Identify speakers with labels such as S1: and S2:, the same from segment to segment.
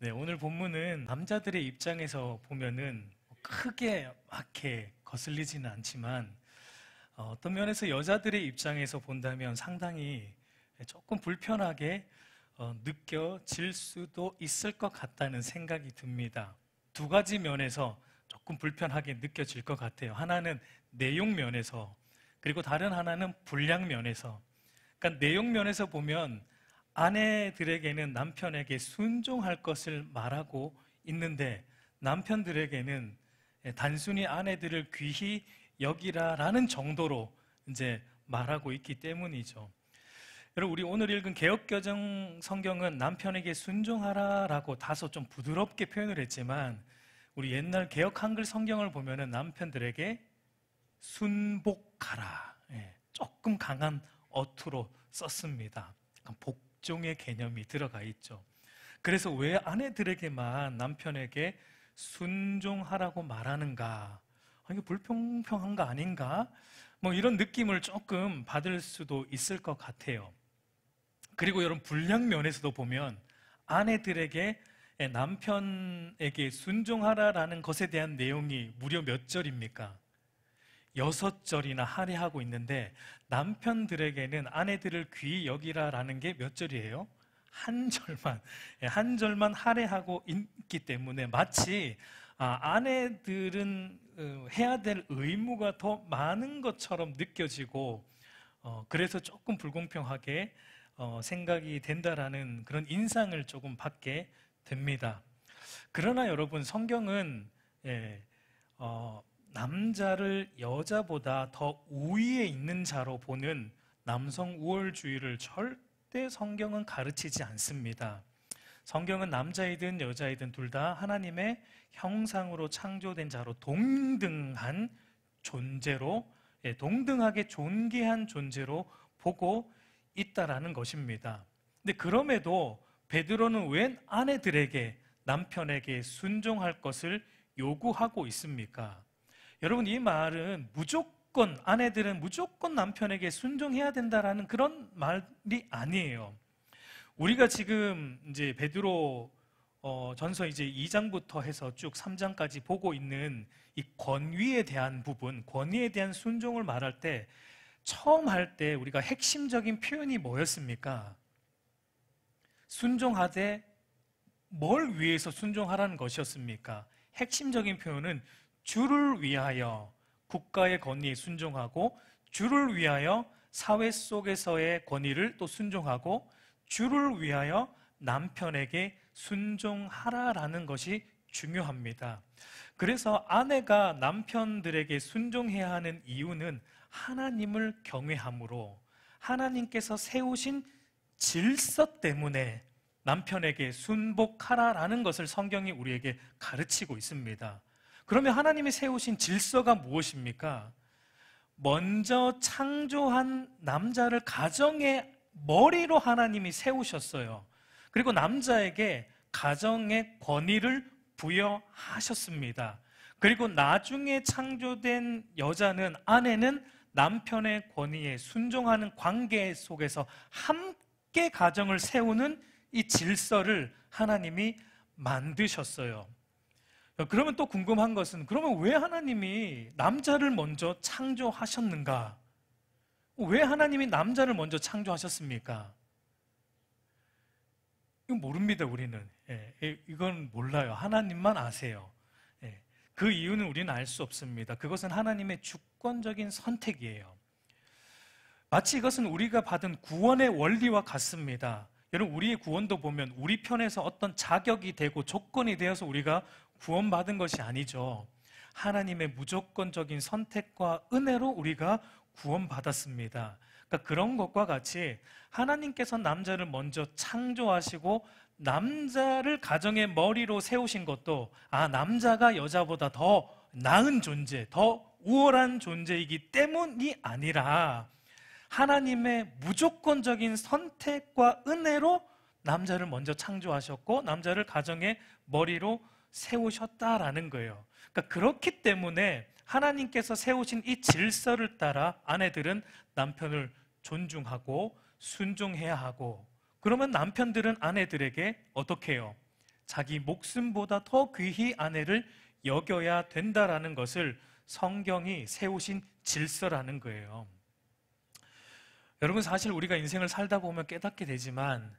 S1: 네, 오늘 본문은 남자들의 입장에서 보면은 크게 막게 거슬리지는 않지만 어떤 면에서 여자들의 입장에서 본다면 상당히 조금 불편하게 느껴질 수도 있을 것 같다는 생각이 듭니다. 두 가지 면에서 조금 불편하게 느껴질 것 같아요. 하나는 내용 면에서, 그리고 다른 하나는 분량 면에서. 그러니까 내용 면에서 보면 아내들에게는 남편에게 순종할 것을 말하고 있는데 남편들에게는 단순히 아내들을 귀히 여기라라는 정도로 이제 말하고 있기 때문이죠. 여러분, 우리 오늘 읽은 개역개정 성경은 남편에게 순종하라라고 다소 좀 부드럽게 표현을 했지만 우리 옛날 개역 한글 성경을 보면은 남편들에게 순복하라, 조금 강한 어투로 썼습니다. 약간 복종의 개념이 들어가 있죠. 그래서 왜 아내들에게만 남편에게 순종하라고 말하는가? 이게 불평평한 거 아닌가? 뭐 이런 느낌을 조금 받을 수도 있을 것 같아요. 그리고 여러분, 분량 면에서도 보면 아내들에게 남편에게 순종하라라는 것에 대한 내용이 무려 몇 절입니까? 6절이나 할애하고 있는데 남편들에게는 아내들을 귀히 여기라라는 게 몇 절이에요? 한 절만 할애하고 있기 때문에 마치 아내들은 해야 될 의무가 더 많은 것처럼 느껴지고 그래서 조금 불공평하게 생각이 된다라는 그런 인상을 조금 받게 됩니다. 그러나 여러분, 성경은 남자를 여자보다 더 우위에 있는 자로 보는 남성 우월주의를 절대 성경은 가르치지 않습니다. 성경은 남자이든 여자이든 둘 다 하나님의 형상으로 창조된 자로 동등한 존재로, 동등하게 존귀한 존재로 보고 있다라는 것입니다. 근데 그럼에도 베드로는 왜 아내들에게, 남편에게 순종할 것을 요구하고 있습니까? 여러분, 이 말은 무조건 아내들은 무조건 남편에게 순종해야 된다라는 그런 말이 아니에요. 우리가 지금 이제 베드로 전서 이제 2장부터 해서 쭉 3장까지 보고 있는 이 권위에 대한 부분, 권위에 대한 순종을 말할 때 처음 할 때 우리가 핵심적인 표현이 뭐였습니까? 순종하되 뭘 위해서 순종하라는 것이었습니까? 핵심적인 표현은 주를 위하여 국가의 권위에 순종하고, 주를 위하여 사회 속에서의 권위를 또 순종하고, 주를 위하여 남편에게 순종하라라는 것이 중요합니다. 그래서 아내가 남편들에게 순종해야 하는 이유는 하나님을 경외함으로, 하나님께서 세우신 질서 때문에 남편에게 순복하라라는 것을 성경이 우리에게 가르치고 있습니다. 그러면 하나님이 세우신 질서가 무엇입니까? 먼저 창조한 남자를 가정의 머리로 하나님이 세우셨어요. 그리고 남자에게 가정의 권위를 부여하셨습니다. 그리고 나중에 창조된 여자는, 아내는 남편의 권위에 순종하는 관계 속에서 함께 가정을 세우는 이 질서를 하나님이 만드셨어요. 그러면 또 궁금한 것은, 그러면 왜 하나님이 남자를 먼저 창조하셨는가? 왜 하나님이 남자를 먼저 창조하셨습니까? 이건 모릅니다, 우리는. 이건 몰라요. 하나님만 아세요. 그 이유는 우리는 알 수 없습니다. 그것은 하나님의 주권적인 선택이에요. 마치 이것은 우리가 받은 구원의 원리와 같습니다. 여러분, 우리의 구원도 보면 우리 편에서 어떤 자격이 되고 조건이 되어서 우리가 구원받은 것이 아니죠. 하나님의 무조건적인 선택과 은혜로 우리가 구원받았습니다. 그러니까 그런 것과 같이 하나님께서 남자를 먼저 창조하시고 남자를 가정의 머리로 세우신 것도 남자가 여자보다 더 나은 존재, 더 우월한 존재이기 때문이 아니라 하나님의 무조건적인 선택과 은혜로 남자를 먼저 창조하셨고 남자를 가정의 머리로 세우셨다라는 거예요. 그러니까 그렇기 때문에 하나님께서 세우신 이 질서를 따라 아내들은 남편을 존중하고 순종해야 하고, 그러면 남편들은 아내들에게 어떻게 해요? 자기 목숨보다 더 귀히 아내를 여겨야 된다라는 것을 성경이 세우신 질서라는 거예요. 여러분, 사실 우리가 인생을 살다 보면 깨닫게 되지만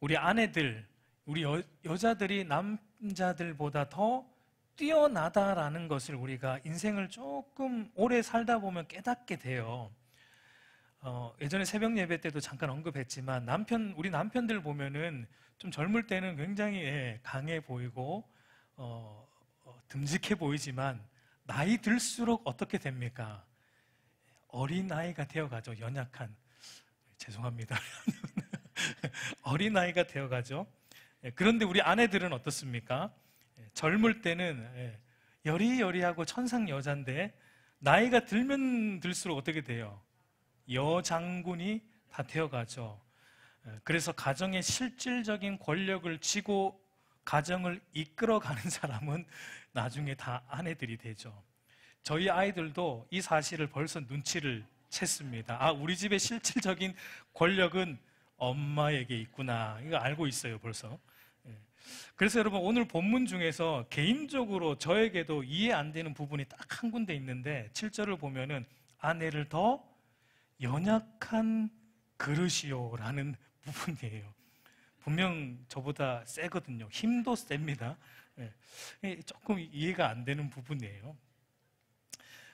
S1: 우리 아내들, 우리 여자들이 남자들보다 더 뛰어나다라는 것을 우리가 인생을 조금 오래 살다 보면 깨닫게 돼요. 예전에 새벽 예배 때도 잠깐 언급했지만 우리 남편들 보면은 좀 젊을 때는 굉장히 강해 보이고 듬직해 보이지만 나이 들수록 어떻게 됩니까? 어린아이가 되어가죠. 연약한, 죄송합니다. 어린아이가 되어가죠. 그런데 우리 아내들은 어떻습니까? 젊을 때는 여리여리하고 천상 여잔데 나이가 들면 들수록 어떻게 돼요? 여장군이 다 되어가죠. 그래서 가정의 실질적인 권력을 쥐고 가정을 이끌어가는 사람은 나중에 다 아내들이 되죠. 저희 아이들도 이 사실을 벌써 눈치를 챘습니다. 아, 우리 집의 실질적인 권력은 엄마에게 있구나. 이거 알고 있어요, 벌써. 그래서 여러분, 오늘 본문 중에서 개인적으로 저에게도 이해 안 되는 부분이 딱 한 군데 있는데 7절을 보면은 아내를 더 연약한 그릇이요라는 부분이에요. 분명 저보다 세거든요. 힘도 셉니다. 조금 이해가 안 되는 부분이에요.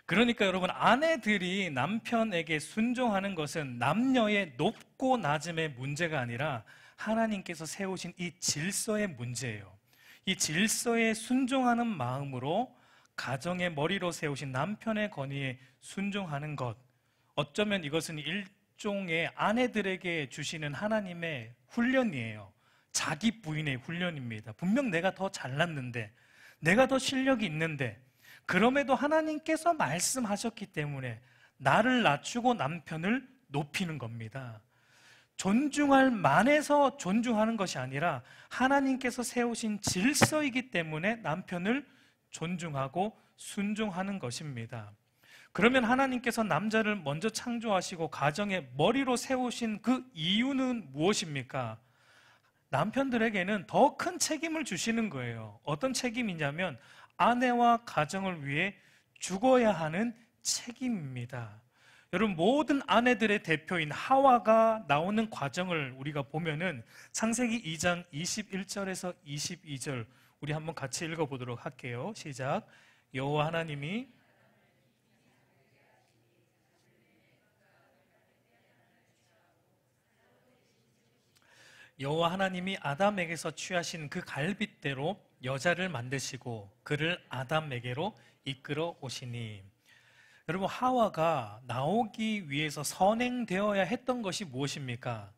S1: 그러니까 여러분, 아내들이 남편에게 순종하는 것은 남녀의 높고 낮음의 문제가 아니라 하나님께서 세우신 이 질서의 문제예요. 이 질서에 순종하는 마음으로 가정의 머리로 세우신 남편의 권위에 순종하는 것, 어쩌면 이것은 일종의 아내들에게 주시는 하나님의 훈련이에요. 자기 부인의 훈련입니다. 분명 내가 더 잘났는데, 내가 더 실력이 있는데, 그럼에도 하나님께서 말씀하셨기 때문에 나를 낮추고 남편을 높이는 겁니다. 존중할 만해서 존중하는 것이 아니라 하나님께서 세우신 질서이기 때문에 남편을 존중하고 순종하는 것입니다. 그러면 하나님께서 남자를 먼저 창조하시고 가정의 머리로 세우신 그 이유는 무엇입니까? 남편들에게는 더 큰 책임을 주시는 거예요. 어떤 책임이냐면 아내와 가정을 위해 죽어야 하는 책임입니다. 여러분, 모든 아내들의 대표인 하와가 나오는 과정을 우리가 보면은 창세기 2장 21절에서 22절 우리 한번 같이 읽어보도록 할게요. 시작. 여호와 하나님이 아담에게서 취하신 그 갈빗대로 여자를 만드시고 그를 아담에게로 이끌어 오시니. 여러분, 하와가 나오기 위해서 선행되어야 했던 것이 무엇입니까?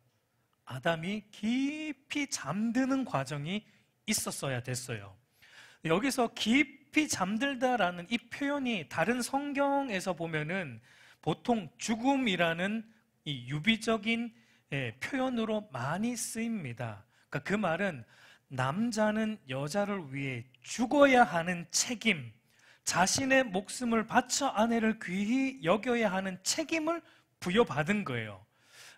S1: 아담이 깊이 잠드는 과정이 있었어야 됐어요. 여기서 깊이 잠들다라는 이 표현이 다른 성경에서 보면은 보통 죽음이라는 이 유비적인 표현으로 많이 쓰입니다. 그러니까 그 말은 남자는 여자를 위해 죽어야 하는 책임, 자신의 목숨을 바쳐 아내를 귀히 여겨야 하는 책임을 부여받은 거예요.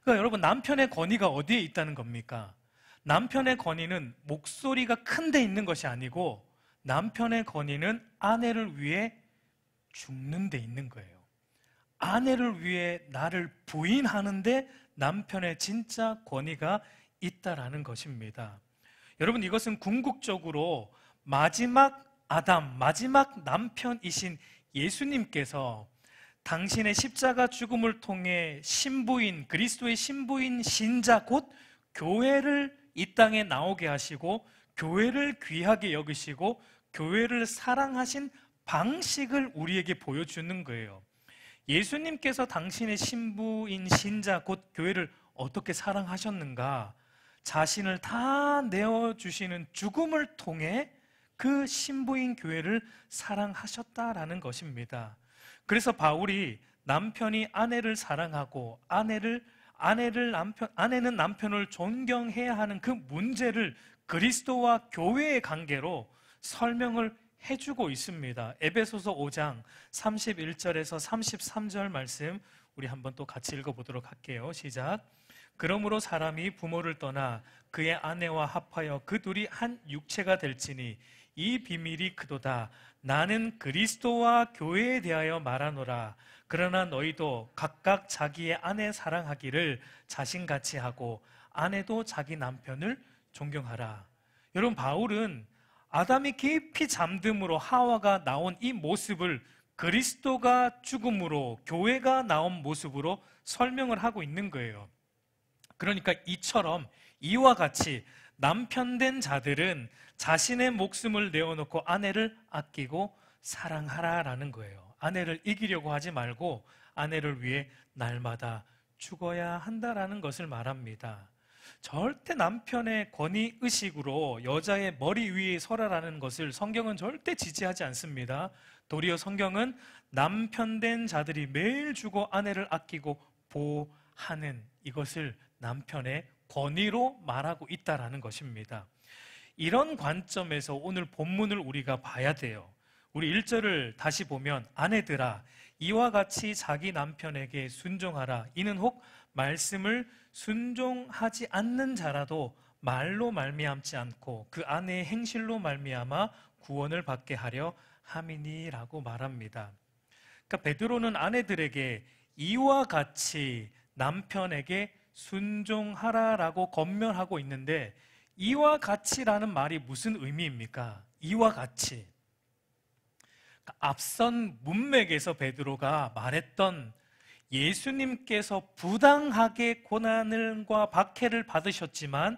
S1: 그러니까 여러분, 남편의 권위가 어디에 있다는 겁니까? 남편의 권위는 목소리가 큰 데 있는 것이 아니고 남편의 권위는 아내를 위해 죽는 데 있는 거예요. 아내를 위해 나를 부인하는데 남편의 진짜 권위가 있다라는 것입니다. 여러분, 이것은 궁극적으로 마지막 아담, 마지막 남편이신 예수님께서 당신의 십자가 죽음을 통해 신부인, 그리스도의 신부인 신자 곧 교회를 이 땅에 나오게 하시고 교회를 귀하게 여기시고 교회를 사랑하신 방식을 우리에게 보여주는 거예요. 예수님께서 당신의 신부인 신자 곧 교회를 어떻게 사랑하셨는가? 자신을 다 내어주시는 죽음을 통해 그 신부인 교회를 사랑하셨다라는 것입니다. 그래서 바울이 남편이 아내를 사랑하고 아내는 남편을 존경해야 하는 그 문제를 그리스도와 교회의 관계로 설명을 해주고 있습니다. 에베소서 5장 31절에서 33절 말씀 우리 한번 또 같이 읽어보도록 할게요. 시작. 그러므로 사람이 부모를 떠나 그의 아내와 합하여 그 둘이 한 육체가 될지니 이 비밀이 크도다. 나는 그리스도와 교회에 대하여 말하노라. 그러나 너희도 각각 자기의 아내 사랑하기를 자신같이 하고 아내도 자기 남편을 존경하라. 여러분, 바울은 아담이 깊이 잠듦으로 하와가 나온 이 모습을 그리스도가 죽음으로 교회가 나온 모습으로 설명을 하고 있는 거예요. 그러니까 이와 같이 남편된 자들은 자신의 목숨을 내어놓고 아내를 아끼고 사랑하라라는 거예요. 아내를 이기려고 하지 말고 아내를 위해 날마다 죽어야 한다라는 것을 말합니다. 절대 남편의 권위의식으로 여자의 머리 위에 서라라는 것을 성경은 절대 지지하지 않습니다. 도리어 성경은 남편된 자들이 매일 주고 아내를 아끼고 보호하는 이것을 남편의 권위로 말하고 있다라는 것입니다. 이런 관점에서 오늘 본문을 우리가 봐야 돼요. 우리 1절을 다시 보면 아내들아 이와 같이 자기 남편에게 순종하라. 이는 혹 말씀을 순종하지 않는 자라도 말로 말미암지 않고 그 아내의 행실로 말미암아 구원을 받게 하려 함이니라고 말합니다. 그러니까 베드로는 아내들에게 이와 같이 남편에게 순종하라라고 권면하고 있는데 이와 같이라는 말이 무슨 의미입니까? 이와 같이. 앞선 문맥에서 베드로가 말했던 예수님께서 부당하게 고난과 박해를 받으셨지만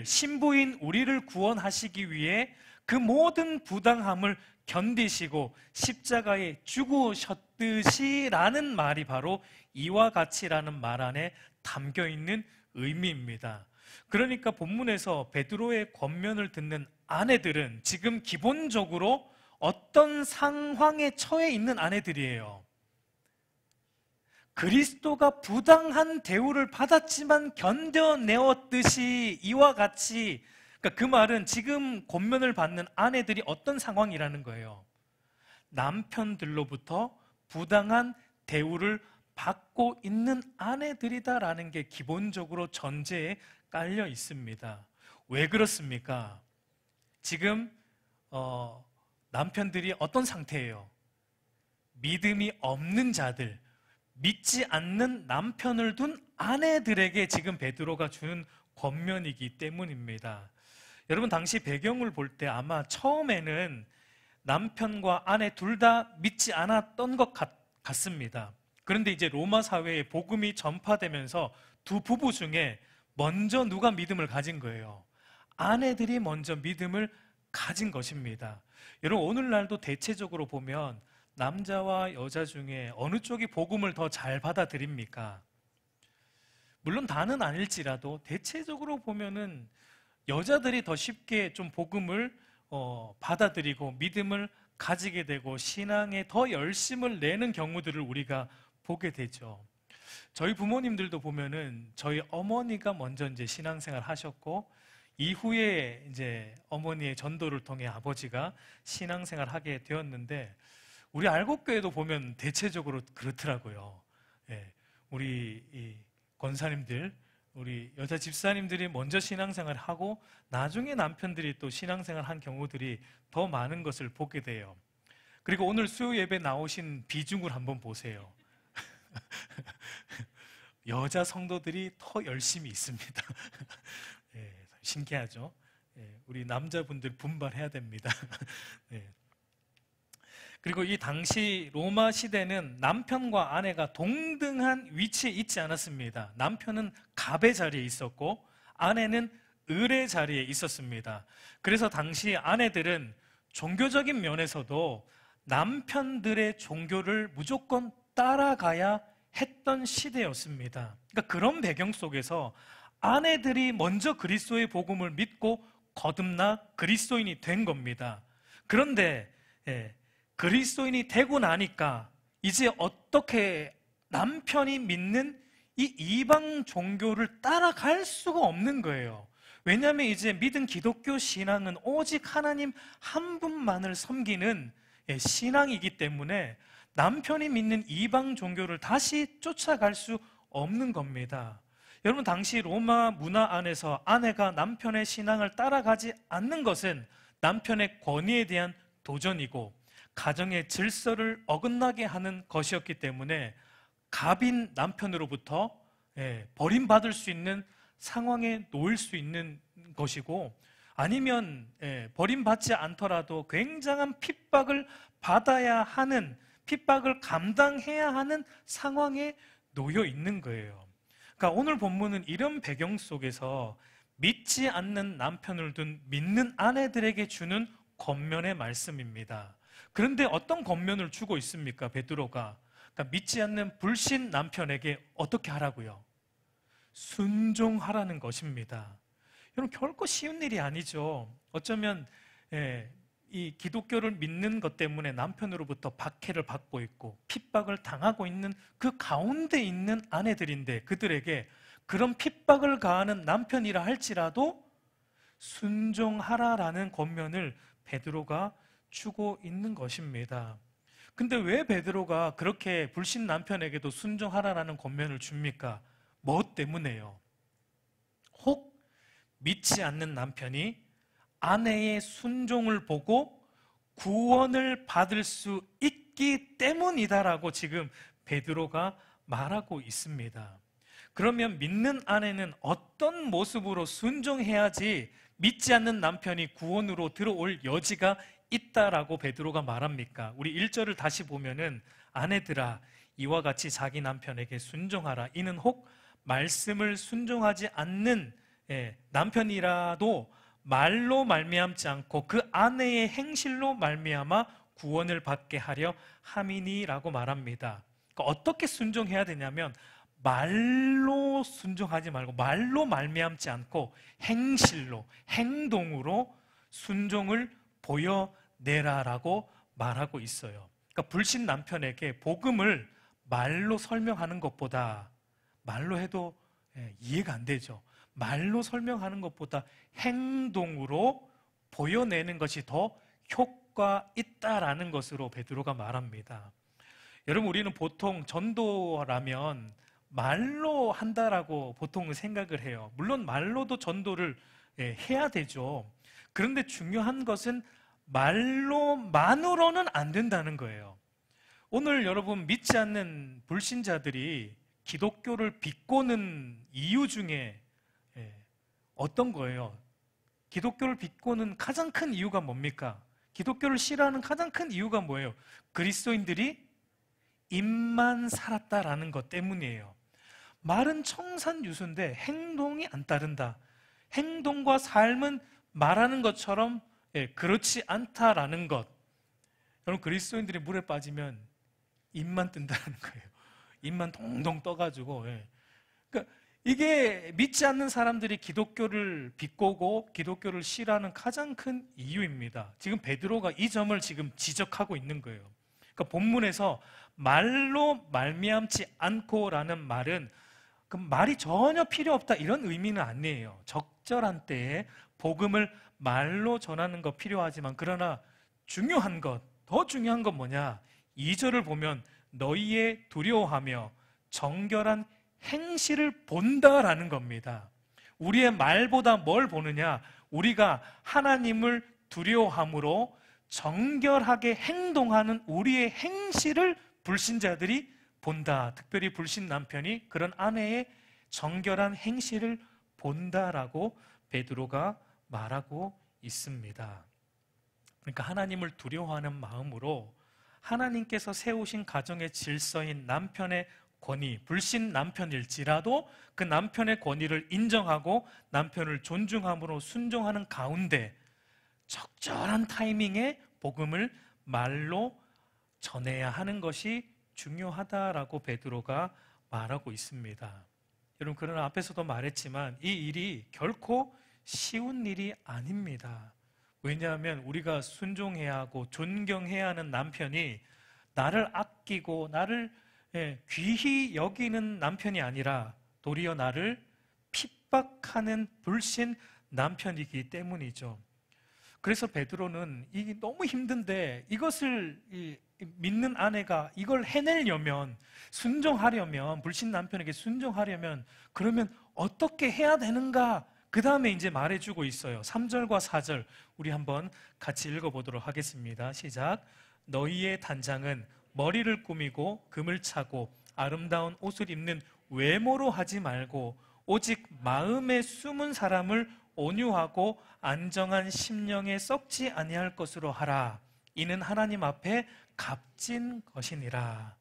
S1: 신부인 우리를 구원하시기 위해 그 모든 부당함을 견디시고 십자가에 죽으셨듯이라는 말이 바로 이와 같이라는 말 안에 담겨 있는 의미입니다. 그러니까 본문에서 베드로의 권면을 듣는 아내들은 지금 기본적으로 어떤 상황에 처해 있는 아내들이에요. 그리스도가 부당한 대우를 받았지만 견뎌내었듯이 이와 같이, 그러니까 그 말은 지금 권면을 받는 아내들이 어떤 상황이라는 거예요. 남편들로부터 부당한 대우를 받고 있는 아내들이다라는 게 기본적으로 전제에 깔려 있습니다. 왜 그렇습니까? 지금 남편들이 어떤 상태예요? 믿음이 없는 자들, 믿지 않는 남편을 둔 아내들에게 지금 베드로가 주는 권면이기 때문입니다. 여러분, 당시 배경을 볼 때 아마 처음에는 남편과 아내 둘 다 믿지 않았던 것 같습니다. 그런데 이제 로마 사회에 복음이 전파되면서 두 부부 중에 먼저 누가 믿음을 가진 거예요? 아내들이 먼저 믿음을 가진 것입니다. 여러분, 오늘날도 대체적으로 보면 남자와 여자 중에 어느 쪽이 복음을 더 잘 받아들입니까? 물론 다는 아닐지라도 대체적으로 보면은 여자들이 더 쉽게 좀 복음을 받아들이고 믿음을 가지게 되고 신앙에 더 열심을 내는 경우들을 우리가 보게 되죠. 저희 부모님들도 보면은 저희 어머니가 먼저 이제 신앙생활 하셨고 이후에 이제 어머니의 전도를 통해 아버지가 신앙생활 하게 되었는데 우리 알곡교회도 보면 대체적으로 그렇더라고요. 예, 우리 이 권사님들, 우리 여자 집사님들이 먼저 신앙생활을 하고 나중에 남편들이 또 신앙생활 한 경우들이 더 많은 것을 보게 돼요. 그리고 오늘 수요 예배 나오신 비중을 한번 보세요. 여자 성도들이 더 열심히 있습니다. 예, 신기하죠? 예, 우리 남자분들 분발해야 됩니다. 예. 그리고 이 당시 로마 시대는 남편과 아내가 동등한 위치에 있지 않았습니다. 남편은 갑의 자리에 있었고 아내는 을의 자리에 있었습니다. 그래서 당시 아내들은 종교적인 면에서도 남편들의 종교를 무조건 따라가야 했던 시대였습니다. 그러니까 그런 배경 속에서 아내들이 먼저 그리스도의 복음을 믿고 거듭나 그리스도인이 된 겁니다. 그런데 그리스도인이 되고 나니까 이제 어떻게 남편이 믿는 이 이방 종교를 따라갈 수가 없는 거예요. 왜냐하면 이제 믿은 기독교 신앙은 오직 하나님 한 분만을 섬기는 신앙이기 때문에 남편이 믿는 이방 종교를 다시 쫓아갈 수 없는 겁니다. 여러분, 당시 로마 문화 안에서 아내가 남편의 신앙을 따라가지 않는 것은 남편의 권위에 대한 도전이고 가정의 질서를 어긋나게 하는 것이었기 때문에 갑인 남편으로부터 버림받을 수 있는 상황에 놓일 수 있는 것이고, 아니면 버림받지 않더라도 굉장한 핍박을 받아야 하는, 핍박을 감당해야 하는 상황에 놓여 있는 거예요. 그러니까 오늘 본문은 이런 배경 속에서 믿지 않는 남편을 둔 믿는 아내들에게 주는 권면의 말씀입니다. 그런데 어떤 권면을 주고 있습니까? 베드로가 그러니까 믿지 않는 불신 남편에게 어떻게 하라고요? 순종하라는 것입니다. 여러분, 결코 쉬운 일이 아니죠. 어쩌면 이 기독교를 믿는 것 때문에 남편으로부터 박해를 받고 있고 핍박을 당하고 있는 그 가운데 있는 아내들인데, 그들에게 그런 핍박을 가하는 남편이라 할지라도 순종하라라는 권면을 베드로가 주고 있는 것입니다. 근데 왜 베드로가 그렇게 불신 남편에게도 순종하라라는 권면을 줍니까? 뭐 때문에요? 혹 믿지 않는 남편이 아내의 순종을 보고 구원을 받을 수 있기 때문이다라고 지금 베드로가 말하고 있습니다. 그러면 믿는 아내는 어떤 모습으로 순종해야지 믿지 않는 남편이 구원으로 들어올 여지가 있다라고 베드로가 말합니까? 우리 1절을 다시 보면은 아내들아 이와 같이 자기 남편에게 순종하라. 이는 혹 말씀을 순종하지 않는 남편이라도 말로 말미암지 않고 그 아내의 행실로 말미암아 구원을 받게 하려 함이니라고 말합니다. 그러니까 어떻게 순종해야 되냐면 말로 순종하지 말고 말로 말미암지 않고 행실로, 행동으로 순종을 보여내라라고 말하고 있어요. 그러니까 불신 남편에게 복음을 말로 설명하는 것보다, 말로 해도 이해가 안 되죠. 말로 설명하는 것보다 행동으로 보여내는 것이 더 효과 있다라는 것으로 베드로가 말합니다. 여러분, 우리는 보통 전도라면 말로 한다라고 보통 생각을 해요. 물론 말로도 전도를 해야 되죠. 그런데 중요한 것은 말로만으로는 안 된다는 거예요. 오늘 여러분, 믿지 않는 불신자들이 기독교를 비꼬는 이유 중에 어떤 거예요? 기독교를 비꼬는 가장 큰 이유가 뭡니까? 기독교를 싫어하는 가장 큰 이유가 뭐예요? 그리스도인들이 입만 살았다라는 것 때문이에요. 말은 청산유수인데 행동이 안 따른다. 행동과 삶은 말하는 것처럼 그렇지 않다라는 것. 여러분, 그리스도인들이 물에 빠지면 입만 뜬다는 거예요. 입만 동동 떠가지고. 그러니까 이게 믿지 않는 사람들이 기독교를 비꼬고 기독교를 싫어하는 가장 큰 이유입니다. 지금 베드로가 이 점을 지금 지적하고 있는 거예요. 그러니까 본문에서 말로 말미암지 않고라는 말은 그 말이 전혀 필요 없다 이런 의미는 아니에요. 적절한 때에 복음을 말로 전하는 거 필요하지만, 그러나 중요한 것, 더 중요한 건 뭐냐? 2절을 보면 너희의 두려워하며 정결한 행실을 본다라는 겁니다. 우리의 말보다 뭘 보느냐? 우리가 하나님을 두려워함으로 정결하게 행동하는 우리의 행실을 불신자들이 본다. 특별히 불신 남편이 그런 아내의 정결한 행실을 본다라고 베드로가 말하고 있습니다. 그러니까 하나님을 두려워하는 마음으로 하나님께서 세우신 가정의 질서인 남편의 권위, 불신 남편일지라도 그 남편의 권위를 인정하고 남편을 존중함으로 순종하는 가운데 적절한 타이밍에 복음을 말로 전해야 하는 것이 중요하다라고 베드로가 말하고 있습니다. 여러분, 그러나 앞에서도 말했지만 이 일이 결코 쉬운 일이 아닙니다. 왜냐하면 우리가 순종해야 하고 존경해야 하는 남편이 나를 아끼고 나를 귀히 여기는 남편이 아니라 도리어 나를 핍박하는 불신 남편이기 때문이죠. 그래서 베드로는 이게 너무 힘든데 이것을 믿는 아내가 이걸 해내려면, 순종하려면, 불신 남편에게 순종하려면 그러면 어떻게 해야 되는가? 그 다음에 이제 말해주고 있어요. 3절과 4절 우리 한번 같이 읽어보도록 하겠습니다. 시작. 너희의 단장은 머리를 꾸미고 금을 차고 아름다운 옷을 입는 외모로 하지 말고 오직 마음에 숨은 사람을 온유하고 안정한 심령에 썩지 아니할 것으로 하라. 이는 하나님 앞에 값진 것이니라.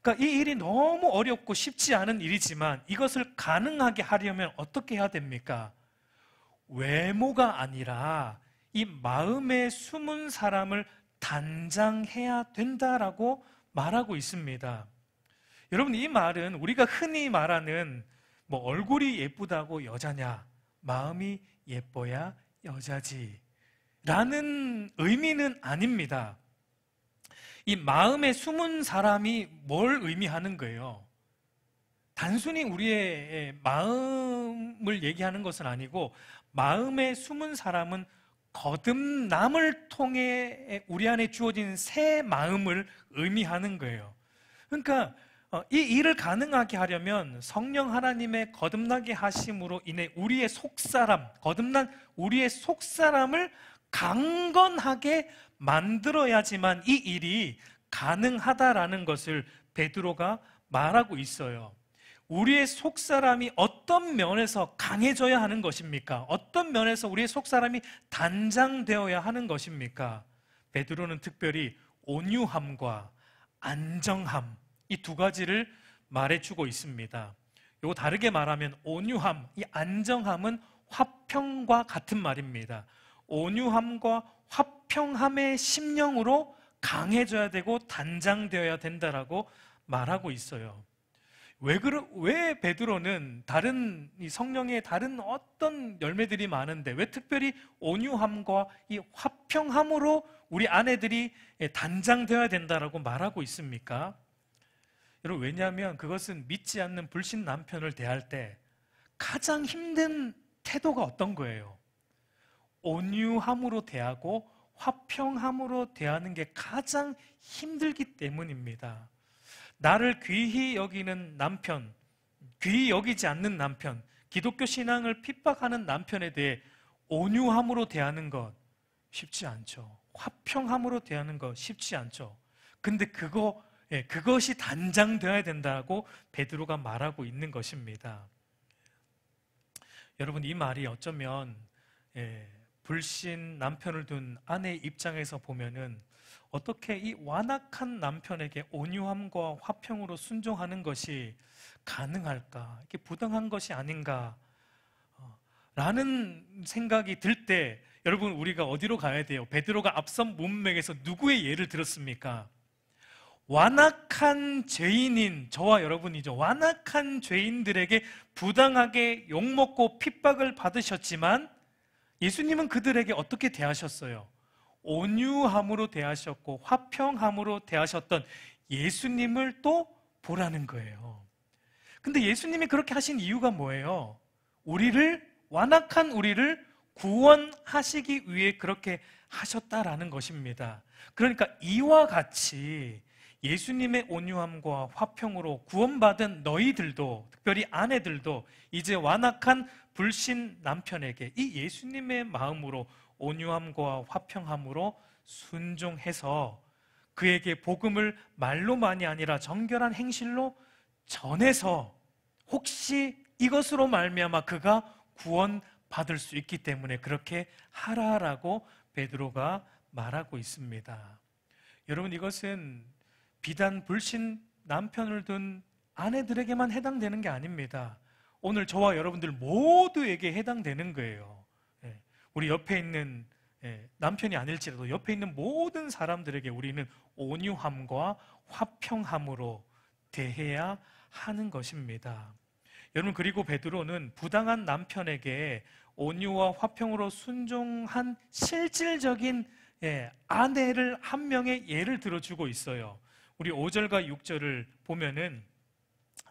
S1: 그러니까 이 일이 너무 어렵고 쉽지 않은 일이지만 이것을 가능하게 하려면 어떻게 해야 됩니까? 외모가 아니라 이 마음에 숨은 사람을 단장해야 된다라고 말하고 있습니다. 여러분, 이 말은 우리가 흔히 말하는 뭐 얼굴이 예쁘다고 여자냐, 마음이 예뻐야 여자지 라는 의미는 아닙니다. 이 마음에 숨은 사람이 뭘 의미하는 거예요? 단순히 우리의 마음을 얘기하는 것은 아니고, 마음에 숨은 사람은 거듭남을 통해 우리 안에 주어진 새 마음을 의미하는 거예요. 그러니까 이 일을 가능하게 하려면 성령 하나님의 거듭나게 하심으로 인해 우리의 속사람, 거듭난 우리의 속사람을 강건하게 만들어야지만 이 일이 가능하다라는 것을 베드로가 말하고 있어요. 우리의 속사람이 어떤 면에서 강해져야 하는 것입니까? 어떤 면에서 우리의 속사람이 단장되어야 하는 것입니까? 베드로는 특별히 온유함과 안정함, 이 두 가지를 말해주고 있습니다. 이거 다르게 말하면 온유함, 이 안정함은 화평과 같은 말입니다. 온유함과 화평함의 심령으로 강해져야 되고 단장되어야 된다라고 말하고 있어요. 왜 베드로는 다른 이 성령의 다른 어떤 열매들이 많은데 왜 특별히 온유함과 이 화평함으로 우리 아내들이 단장되어야 된다라고 말하고 있습니까? 여러분, 왜냐하면 그것은 믿지 않는 불신 남편을 대할 때 가장 힘든 태도가 어떤 거예요? 온유함으로 대하고 화평함으로 대하는 게 가장 힘들기 때문입니다. 나를 귀히 여기는 남편, 귀히 여기지 않는 남편, 기독교 신앙을 핍박하는 남편에 대해 온유함으로 대하는 것 쉽지 않죠. 화평함으로 대하는 것 쉽지 않죠. 근데 그것이 단장되어야 된다고 베드로가 말하고 있는 것입니다. 여러분, 이 말이 어쩌면 불신 남편을 둔 아내의 입장에서 보면은 어떻게 이 완악한 남편에게 온유함과 화평으로 순종하는 것이 가능할까? 이게 부당한 것이 아닌가? 라는 생각이 들 때 여러분, 우리가 어디로 가야 돼요? 베드로가 앞선 문맥에서 누구의 예를 들었습니까? 완악한 죄인인 저와 여러분이죠. 완악한 죄인들에게 부당하게 욕먹고 핍박을 받으셨지만 예수님은 그들에게 어떻게 대하셨어요? 온유함으로 대하셨고 화평함으로 대하셨던 예수님을 또 보라는 거예요. 근데 예수님이 그렇게 하신 이유가 뭐예요? 완악한 우리를 구원하시기 위해 그렇게 하셨다라는 것입니다. 그러니까 이와 같이 예수님의 온유함과 화평으로 구원받은 너희들도, 특별히 아내들도 이제 완악한 불신 남편에게 이 예수님의 마음으로 온유함과 화평함으로 순종해서 그에게 복음을 말로만이 아니라 정결한 행실로 전해서 혹시 이것으로 말미암아 그가 구원받을 수 있기 때문에 그렇게 하라라고 베드로가 말하고 있습니다. 여러분, 이것은 비단 불신 남편을 둔 아내들에게만 해당되는 게 아닙니다. 오늘 저와 여러분들 모두에게 해당되는 거예요. 우리 옆에 있는 남편이 아닐지라도 옆에 있는 모든 사람들에게 우리는 온유함과 화평함으로 대해야 하는 것입니다. 여러분, 그리고 베드로는 부당한 남편에게 온유와 화평으로 순종한 실질적인 아내를 한 명의 예를 들어주고 있어요. 우리 5절과 6절을 보면은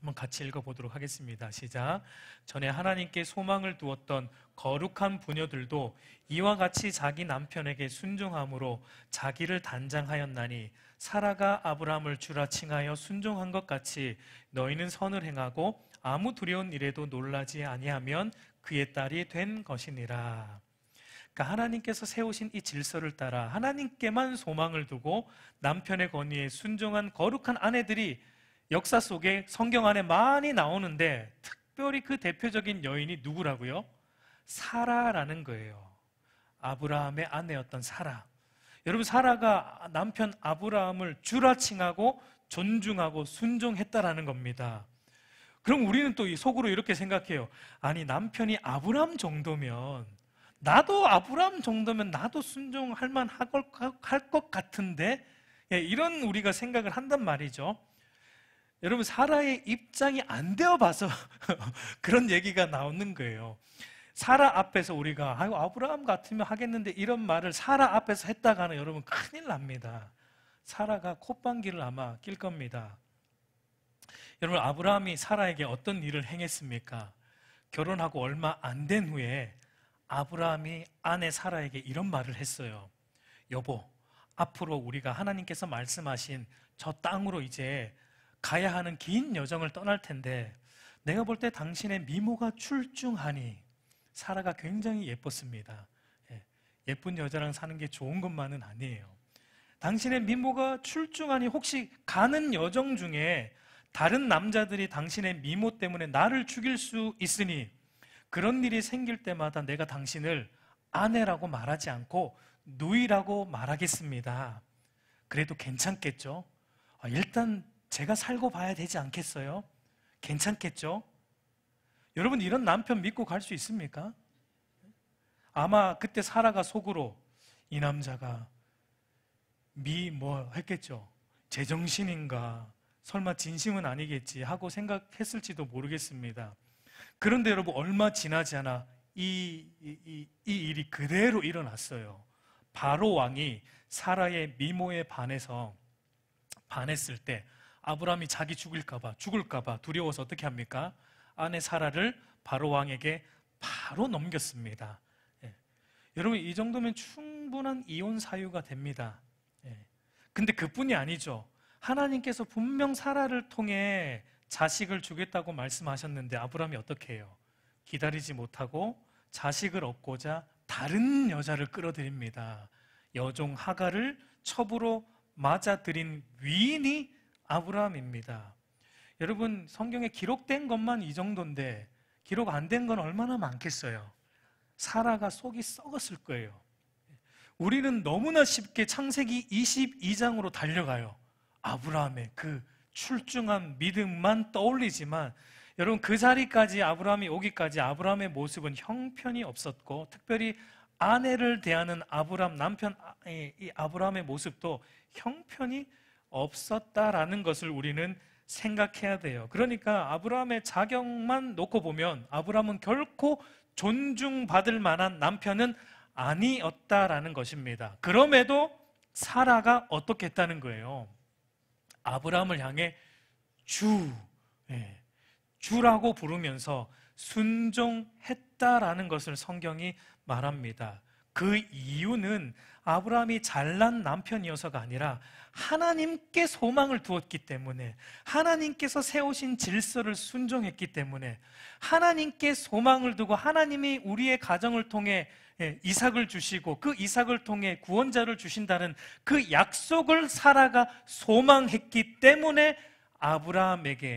S1: 한번 같이 읽어보도록 하겠습니다. 시작. 전에 하나님께 소망을 두었던 거룩한 부녀들도 이와 같이 자기 남편에게 순종함으로 자기를 단장하였나니 사라가 아브라함을 주라 칭하여 순종한 것 같이 너희는 선을 행하고 아무 두려운 일에도 놀라지 아니하면 그의 딸이 된 것이니라. 그러니까 하나님께서 세우신 이 질서를 따라 하나님께만 소망을 두고 남편의 권위에 순종한 거룩한 아내들이 역사 속에 성경 안에 많이 나오는데, 특별히 그 대표적인 여인이 누구라고요? 사라라는 거예요. 아브라함의 아내였던 사라. 여러분, 사라가 남편 아브라함을 주라 칭하고 존중하고 순종했다라는 겁니다. 그럼 우리는 또 속으로 이렇게 생각해요. 아니, 남편이 아브라함 정도면 나도 순종할 만할 것 같은데, 이런 우리가 생각을 한단 말이죠. 여러분, 사라의 입장이 안 되어 봐서 그런 얘기가 나오는 거예요. 사라 앞에서 우리가 아브라함 같으면 하겠는데 이런 말을 사라 앞에서 했다가는 여러분 큰일 납니다. 사라가 콧방귀를 아마 낄 겁니다. 여러분, 아브라함이 사라에게 어떤 일을 행했습니까? 결혼하고 얼마 안 된 후에 아브라함이 아내 사라에게 이런 말을 했어요. 여보, 앞으로 우리가 하나님께서 말씀하신 저 땅으로 이제 가야 하는 긴 여정을 떠날 텐데 내가 볼 때 당신의 미모가 출중하니. 사라가 굉장히 예뻤습니다. 예쁜 여자랑 사는 게 좋은 것만은 아니에요. 당신의 미모가 출중하니 혹시 가는 여정 중에 다른 남자들이 당신의 미모 때문에 나를 죽일 수 있으니 그런 일이 생길 때마다 내가 당신을 아내라고 말하지 않고 누이라고 말하겠습니다. 그래도 괜찮겠죠? 일단 제가 살고 봐야 되지 않겠어요? 괜찮겠죠? 여러분, 이런 남편 믿고 갈 수 있습니까? 아마 그때 사라가 속으로 이 남자가 했겠죠? 제정신인가? 설마 진심은 아니겠지 하고 생각했을지도 모르겠습니다. 그런데 여러분, 얼마 지나지 않아 이 일이 그대로 일어났어요. 바로 왕이 사라의 미모에 반했을 때 아브라함이 자기 죽을까봐 두려워서 어떻게 합니까? 아내 사라를 바로 왕에게 바로 넘겼습니다. 여러분, 이 정도면 충분한 이혼 사유가 됩니다. 근데 그뿐이 아니죠. 하나님께서 분명 사라를 통해 자식을 주겠다고 말씀하셨는데 아브라함이 어떻게 해요? 기다리지 못하고 자식을 얻고자 다른 여자를 끌어들입니다. 여종 하갈을 첩으로 맞아들인 위인이 아브라함입니다. 여러분, 성경에 기록된 것만 이 정도인데 기록 안 된 건 얼마나 많겠어요? 사라가 속이 썩었을 거예요. 우리는 너무나 쉽게 창세기 22장으로 달려가요. 아브라함의 그 출중한 믿음만 떠올리지만 여러분, 그 자리까지 아브라함이 오기까지 아브라함의 모습은 형편이 없었고, 특별히 아내를 대하는 아브라함의 모습도 형편이 없었다라는 것을 우리는 생각해야 돼요. 그러니까 아브라함의 자격만 놓고 보면 아브라함은 결코 존중받을 만한 남편은 아니었다라는 것입니다. 그럼에도 사라가 어떻게 했다는 거예요? 아브라함을 향해 주라고 부르면서 순종했다라는 것을 성경이 말합니다. 그 이유는 아브라함이 잘난 남편이어서가 아니라 하나님께 소망을 두었기 때문에, 하나님께서 세우신 질서를 순종했기 때문에, 하나님께 소망을 두고 하나님이 우리의 가정을 통해 이삭을 주시고 그 이삭을 통해 구원자를 주신다는 그 약속을 사라가 소망했기 때문에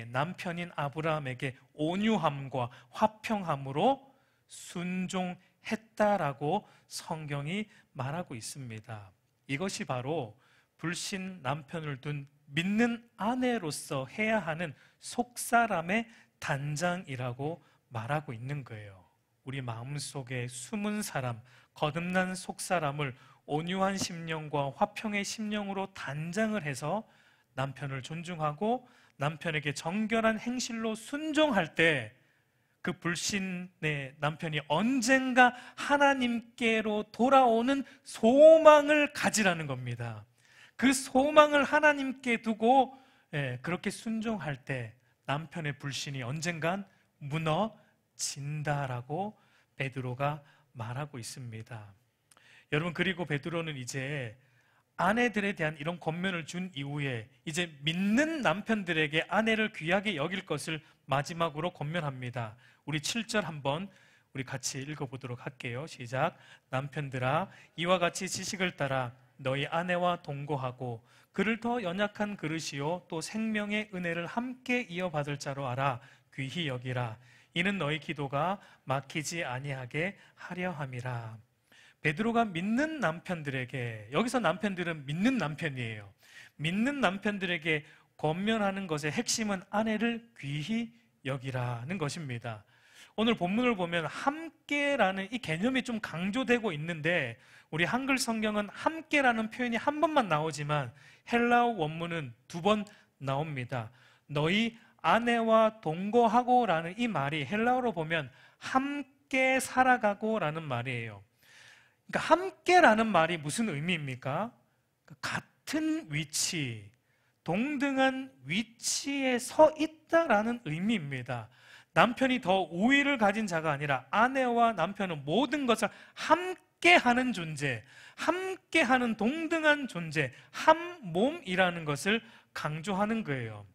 S1: 남편인 아브라함에게 온유함과 화평함으로 순종했다라고 성경이 말하고 있습니다. 이것이 바로 불신 남편을 둔 믿는 아내로서 해야 하는 속사람의 단장이라고 말하고 있는 거예요. 우리 마음속에 숨은 사람, 거듭난 속사람을 온유한 심령과 화평의 심령으로 단장을 해서 남편을 존중하고 남편에게 정결한 행실로 순종할 때 그 불신의 남편이 언젠가 하나님께로 돌아오는 소망을 가지라는 겁니다. 그 소망을 하나님께 두고 그렇게 순종할 때 남편의 불신이 언젠간 무너진다라고 베드로가 말하고 있습니다. 여러분, 그리고 베드로는 이제 아내들에 대한 이런 권면을 준 이후에 이제 믿는 남편들에게 아내를 귀하게 여길 것을 마지막으로 권면합니다. 우리 7절 한번 우리 같이 읽어보도록 할게요. 시작. 남편들아, 이와 같이 지식을 따라 너희 아내와 동거하고 그를 더 연약한 그릇이요 또 생명의 은혜를 함께 이어받을 자로 알아 귀히 여기라. 이는 너희 기도가 막히지 아니하게 하려 함이라. 베드로가 믿는 남편들에게, 여기서 남편들은 믿는 남편이에요. 믿는 남편들에게 권면하는 것의 핵심은 아내를 귀히 여기라는 것입니다. 오늘 본문을 보면 함께라는 이 개념이 좀 강조되고 있는데, 우리 한글 성경은 함께라는 표현이 한 번만 나오지만 헬라어 원문은 2번 나옵니다. 너희 아내와 동거하고라는 이 말이 헬라어로 보면 함께 살아가고 라는 말이에요. 그러니까 함께라는 말이 무슨 의미입니까? 같은 위치, 동등한 위치에 서 있다라는 의미입니다. 남편이 더 우위를 가진 자가 아니라 아내와 남편은 모든 것을 함께하는 존재, 함께하는 동등한 존재, 한 몸이라는 것을 강조하는 거예요.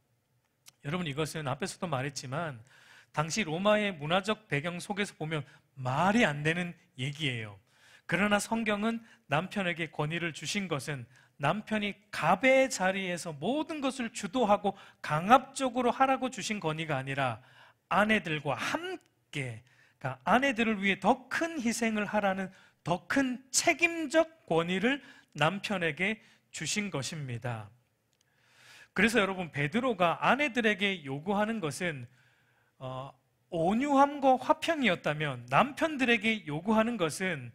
S1: 여러분, 이것은 앞에서도 말했지만 당시 로마의 문화적 배경 속에서 보면 말이 안 되는 얘기예요. 그러나 성경은 남편에게 권위를 주신 것은 남편이 갑의 자리에서 모든 것을 주도하고 강압적으로 하라고 주신 권위가 아니라 아내들과 함께, 그러니까 아내들을 위해 더 큰 희생을 하라는 더 큰 책임적 권위를 남편에게 주신 것입니다. 그래서 여러분, 베드로가 아내들에게 요구하는 것은 온유함과 화평이었다면 남편들에게 요구하는 것은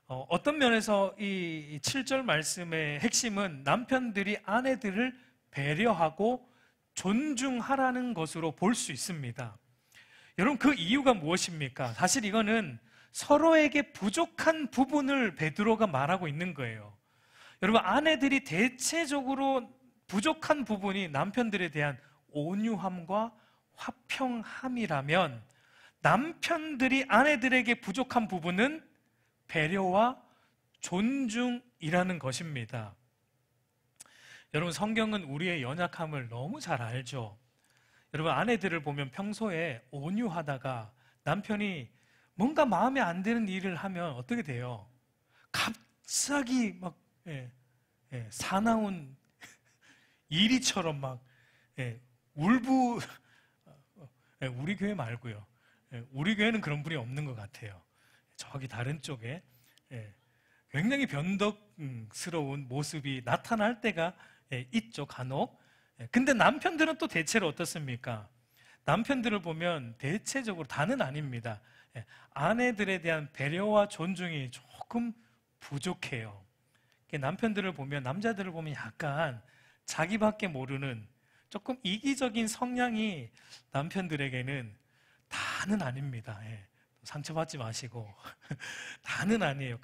S1: 어떤 면에서 이 7절 말씀의 핵심은 남편들이 아내들을 배려하고 존중하라는 것으로 볼 수 있습니다. 여러분, 그 이유가 무엇입니까? 사실 이거는 서로에게 부족한 부분을 베드로가 말하고 있는 거예요. 여러분, 아내들이 대체적으로 부족한 부분이 남편들에 대한 온유함과 화평함이라면 남편들이 아내들에게 부족한 부분은 배려와 존중이라는 것입니다. 여러분, 성경은 우리의 연약함을 너무 잘 알죠. 여러분, 아내들을 보면 평소에 온유하다가 남편이 뭔가 마음에 안 드는 일을 하면 어떻게 돼요? 갑자기 막 사나운 이리처럼 막 울부, 우리 교회 말고요. 우리 교회는 그런 분이 없는 것 같아요. 저기 다른 쪽에 굉장히 변덕스러운 모습이 나타날 때가 있죠, 간혹. 근데 남편들은 또 대체로 어떻습니까? 남편들을 보면 대체적으로 다는 아닙니다. 아내들에 대한 배려와 존중이 조금 부족해요. 남편들을 보면, 남자들을 보면 약간 자기밖에 모르는 조금 이기적인 성향이 남편들에게는 다는 아닙니다. 상처받지 마시고 다는 아니에요.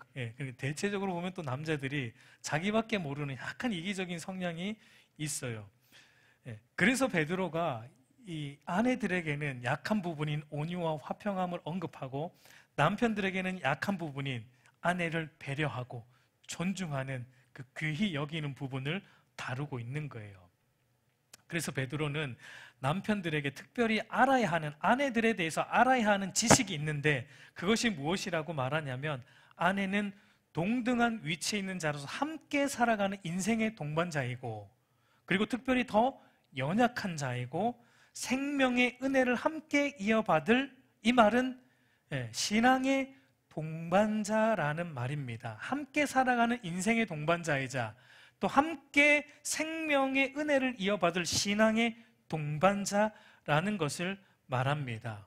S1: 대체적으로 보면 또 남자들이 자기밖에 모르는 약간 이기적인 성향이 있어요. 그래서 베드로가 이 아내들에게는 약한 부분인 온유와 화평함을 언급하고 남편들에게는 약한 부분인 아내를 배려하고 존중하는 그 귀히 여기는 부분을 다루고 있는 거예요. 그래서 베드로는 남편들에게 특별히 알아야 하는, 아내들에 대해서 알아야 하는 지식이 있는데 그것이 무엇이라고 말하냐면 아내는 동등한 위치에 있는 자로서 함께 살아가는 인생의 동반자이고, 그리고 특별히 더 연약한 자이고 생명의 은혜를 함께 이어받을, 이 말은 신앙의 동반자라는 말입니다. 함께 살아가는 인생의 동반자이자 또 함께 생명의 은혜를 이어받을 신앙의 동반자라는 것을 말합니다.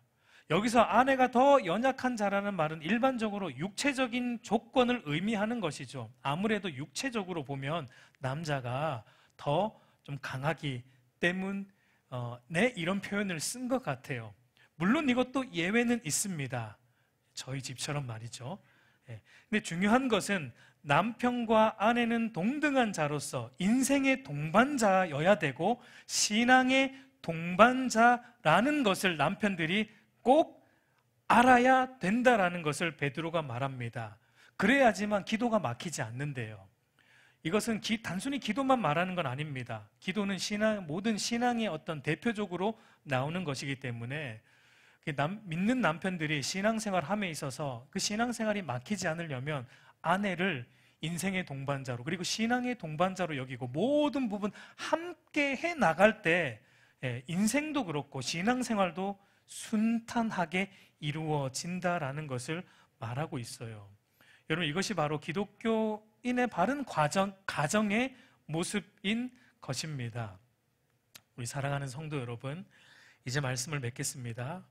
S1: 여기서 아내가 더 연약한 자라는 말은 일반적으로 육체적인 조건을 의미하는 것이죠. 아무래도 육체적으로 보면 남자가 더 좀 강하기 때문에 이런 표현을 쓴 것 같아요. 물론 이것도 예외는 있습니다. 저희 집처럼 말이죠. 근데 중요한 것은 남편과 아내는 동등한 자로서 인생의 동반자여야 되고 신앙의 동반자라는 것을 남편들이 꼭 알아야 된다라는 것을 베드로가 말합니다. 그래야지만 기도가 막히지 않는데요. 이것은 단순히 기도만 말하는 건 아닙니다. 기도는 모든 신앙의 어떤 대표적으로 나오는 것이기 때문에 믿는 남편들이 신앙생활함에 있어서 그 신앙생활이 막히지 않으려면 아내를 인생의 동반자로, 그리고 신앙의 동반자로 여기고 모든 부분 함께 해 나갈 때 인생도 그렇고 신앙생활도 순탄하게 이루어진다라는 것을 말하고 있어요. 여러분, 이것이 바로 기독교인의 바른 가정의 모습인 것입니다. 우리 사랑하는 성도 여러분, 이제 말씀을 맺겠습니다.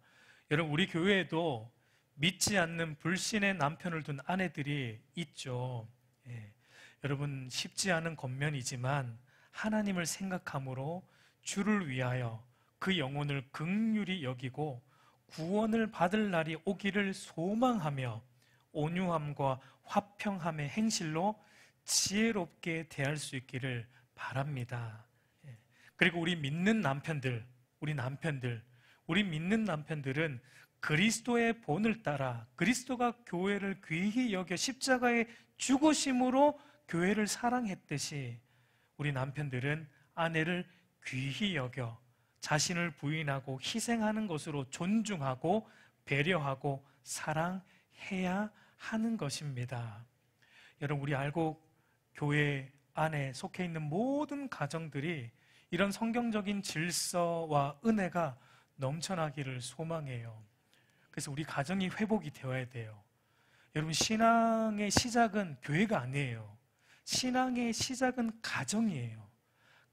S1: 여러분, 우리 교회에도 믿지 않는 불신의 남편을 둔 아내들이 있죠. 여러분, 쉽지 않은 겉면이지만 하나님을 생각함으로 주를 위하여 그 영혼을 긍휼히 여기고 구원을 받을 날이 오기를 소망하며 온유함과 화평함의 행실로 지혜롭게 대할 수 있기를 바랍니다. 그리고 우리 믿는 남편들은 그리스도의 본을 따라 그리스도가 교회를 귀히 여겨 십자가의 죽으심으로 교회를 사랑했듯이 우리 남편들은 아내를 귀히 여겨 자신을 부인하고 희생하는 것으로 존중하고 배려하고 사랑해야 하는 것입니다. 여러분, 우리 알곡 교회 안에 속해 있는 모든 가정들이 이런 성경적인 질서와 은혜가 넘쳐나기를 소망해요. 그래서 우리 가정이 회복이 되어야 돼요. 여러분, 신앙의 시작은 교회가 아니에요. 신앙의 시작은 가정이에요.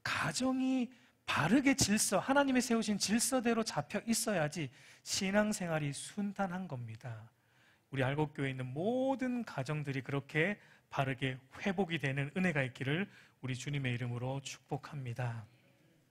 S1: 가정이 바르게 하나님이 세우신 질서대로 잡혀 있어야지 신앙생활이 순탄한 겁니다. 우리 알곡교회에 있는 모든 가정들이 그렇게 바르게 회복이 되는 은혜가 있기를 우리 주님의 이름으로 축복합니다.